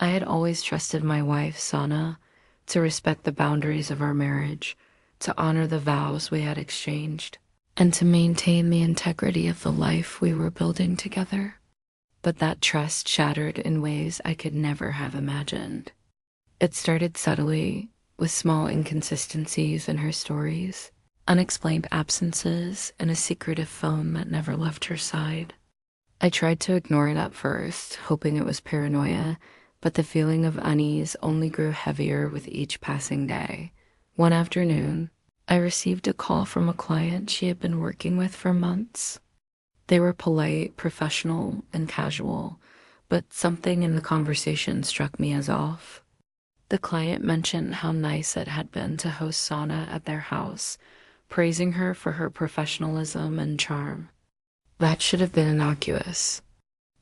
I had always trusted my wife, Sana, to respect the boundaries of our marriage, to honor the vows we had exchanged, and to maintain the integrity of the life we were building together. But that trust shattered in ways I could never have imagined. It started subtly, with small inconsistencies in her stories, unexplained absences, and a secretive phone that never left her side. I tried to ignore it at first, hoping it was paranoia, but the feeling of unease only grew heavier with each passing day. One afternoon, I received a call from a client she had been working with for months. They were polite, professional, and casual, but something in the conversation struck me as off. The client mentioned how nice it had been to host Sana at their house, praising her for her professionalism and charm. That should have been innocuous.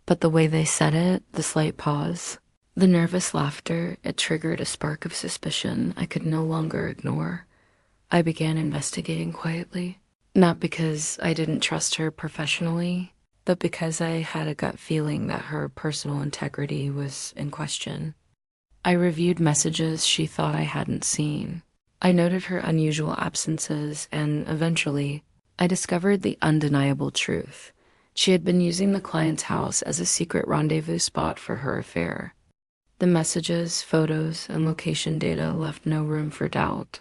But the way they said it, the slight pause, the nervous laughter, it triggered a spark of suspicion I could no longer ignore. I began investigating quietly, not because I didn't trust her professionally, but because I had a gut feeling that her personal integrity was in question. I reviewed messages she thought I hadn't seen. I noted her unusual absences, and eventually, I discovered the undeniable truth. She had been using the client's house as a secret rendezvous spot for her affair. The messages, photos, and location data left no room for doubt.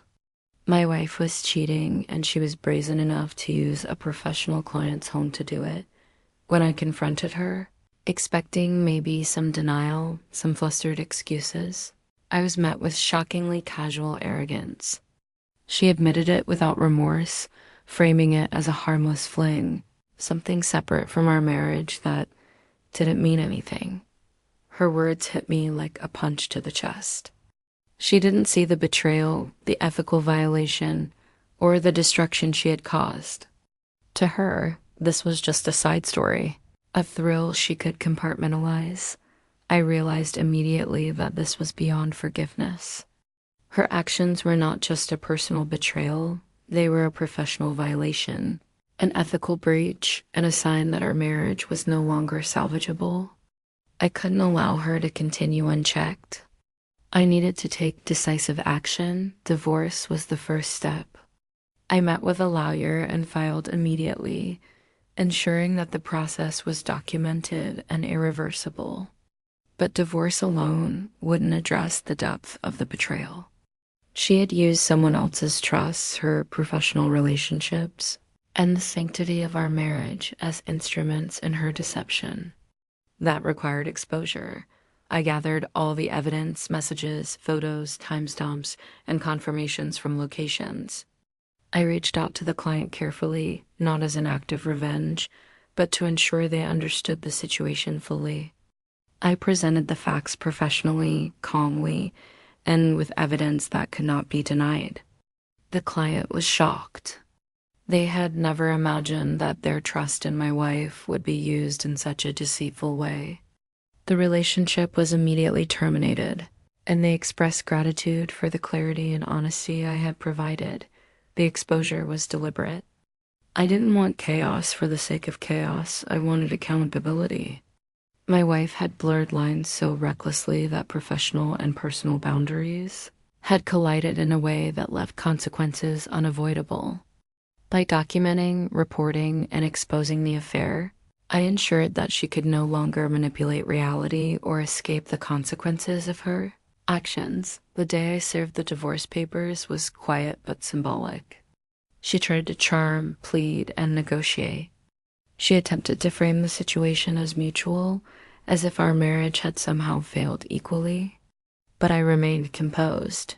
My wife was cheating, and she was brazen enough to use a professional client's home to do it. When I confronted her, expecting maybe some denial, some flustered excuses, I was met with shockingly casual arrogance. She admitted it without remorse, framing it as a harmless fling, something separate from our marriage that didn't mean anything. Her words hit me like a punch to the chest. She didn't see the betrayal, the ethical violation, or the destruction she had caused. To her, this was just a side story, a thrill she could compartmentalize. I realized immediately that this was beyond forgiveness. Her actions were not just a personal betrayal, they were a professional violation, an ethical breach, and a sign that our marriage was no longer salvageable. I couldn't allow her to continue unchecked. I needed to take decisive action. Divorce was the first step. I met with a lawyer and filed immediately, ensuring that the process was documented and irreversible. But divorce alone wouldn't address the depth of the betrayal. She had used someone else's trust, her professional relationships, and the sanctity of our marriage as instruments in her deception. That required exposure. I gathered all the evidence, messages, photos, timestamps, and confirmations from locations. I reached out to the client carefully, not as an act of revenge, but to ensure they understood the situation fully. I presented the facts professionally, calmly, and with evidence that could not be denied. The client was shocked. They had never imagined that their trust in my wife would be used in such a deceitful way. The relationship was immediately terminated, and they expressed gratitude for the clarity and honesty I had provided. The exposure was deliberate. I didn't want chaos for the sake of chaos. I wanted accountability. My wife had blurred lines so recklessly that professional and personal boundaries had collided in a way that left consequences unavoidable. By documenting, reporting, and exposing the affair, I ensured that she could no longer manipulate reality or escape the consequences of her actions. The day I served the divorce papers was quiet but symbolic. She tried to charm, plead, and negotiate. She attempted to frame the situation as mutual, as if our marriage had somehow failed equally. But I remained composed.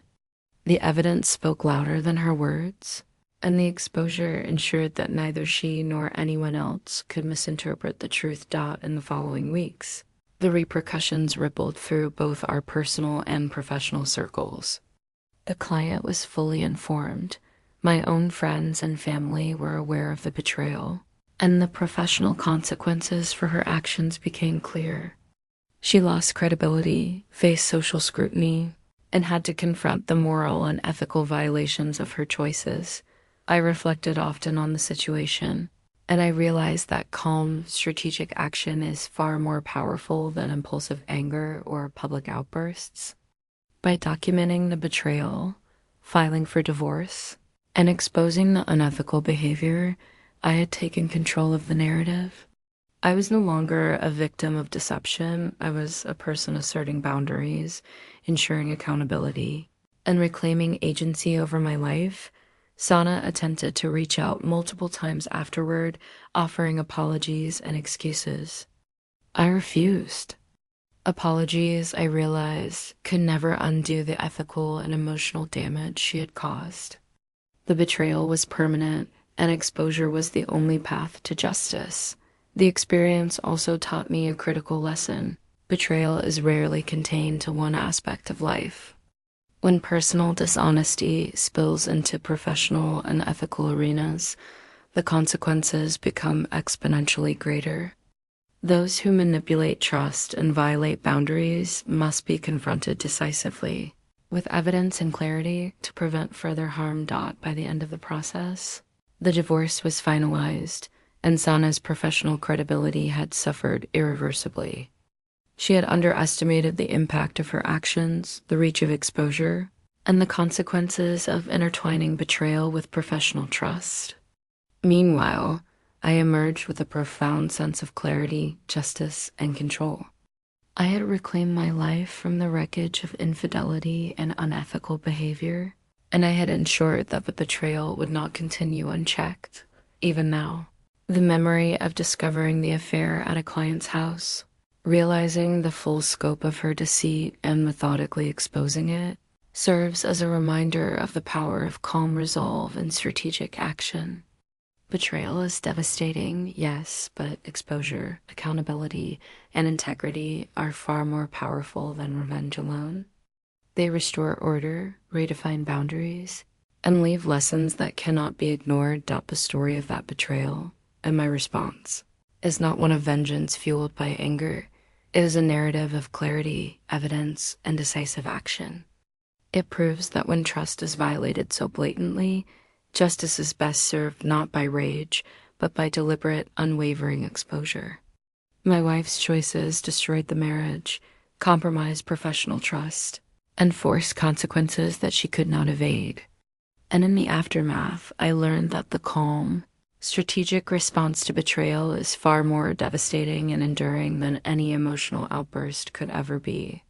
The evidence spoke louder than her words, and the exposure ensured that neither she nor anyone else could misinterpret the truth. In the following weeks, the repercussions rippled through both our personal and professional circles. The client was fully informed. My own friends and family were aware of the betrayal, and the professional consequences for her actions became clear. She lost credibility, faced social scrutiny, and had to confront the moral and ethical violations of her choices. I reflected often on the situation, And I realized that calm, strategic action is far more powerful than impulsive anger or public outbursts. By documenting the betrayal, filing for divorce, and exposing the unethical behavior, I had taken control of the narrative. I was no longer a victim of deception. I was a person asserting boundaries, ensuring accountability, and reclaiming agency over my life. Sana attempted to reach out multiple times afterward, offering apologies and excuses. I refused. Apologies, I realized, could never undo the ethical and emotional damage she had caused. The betrayal was permanent, and exposure was the only path to justice. The experience also taught me a critical lesson. Betrayal is rarely contained to one aspect of life. When personal dishonesty spills into professional and ethical arenas, the consequences become exponentially greater. Those who manipulate trust and violate boundaries must be confronted decisively, with evidence and clarity to prevent further harm. By the end of the process, the divorce was finalized, and Sana's professional credibility had suffered irreversibly. She had underestimated the impact of her actions, the reach of exposure, and the consequences of intertwining betrayal with professional trust. Meanwhile, I emerged with a profound sense of clarity, justice, and control. I had reclaimed my life from the wreckage of infidelity and unethical behavior, and I had ensured that the betrayal would not continue unchecked. Even now, the memory of discovering the affair at a client's house, realizing the full scope of her deceit and methodically exposing it, serves as a reminder of the power of calm resolve and strategic action. Betrayal is devastating, yes, but exposure, accountability, and integrity are far more powerful than revenge alone. They restore order, redefine boundaries, and leave lessons that cannot be ignored. The story of that betrayal, and my response, is not one of vengeance fueled by anger. It is a narrative of clarity, evidence, and decisive action. It proves that when trust is violated so blatantly, justice is best served not by rage, but by deliberate, unwavering exposure. My wife's choices destroyed the marriage, compromised professional trust, and forced consequences that she could not evade. And in the aftermath, I learned that the calm, strategic response to betrayal is far more devastating and enduring than any emotional outburst could ever be.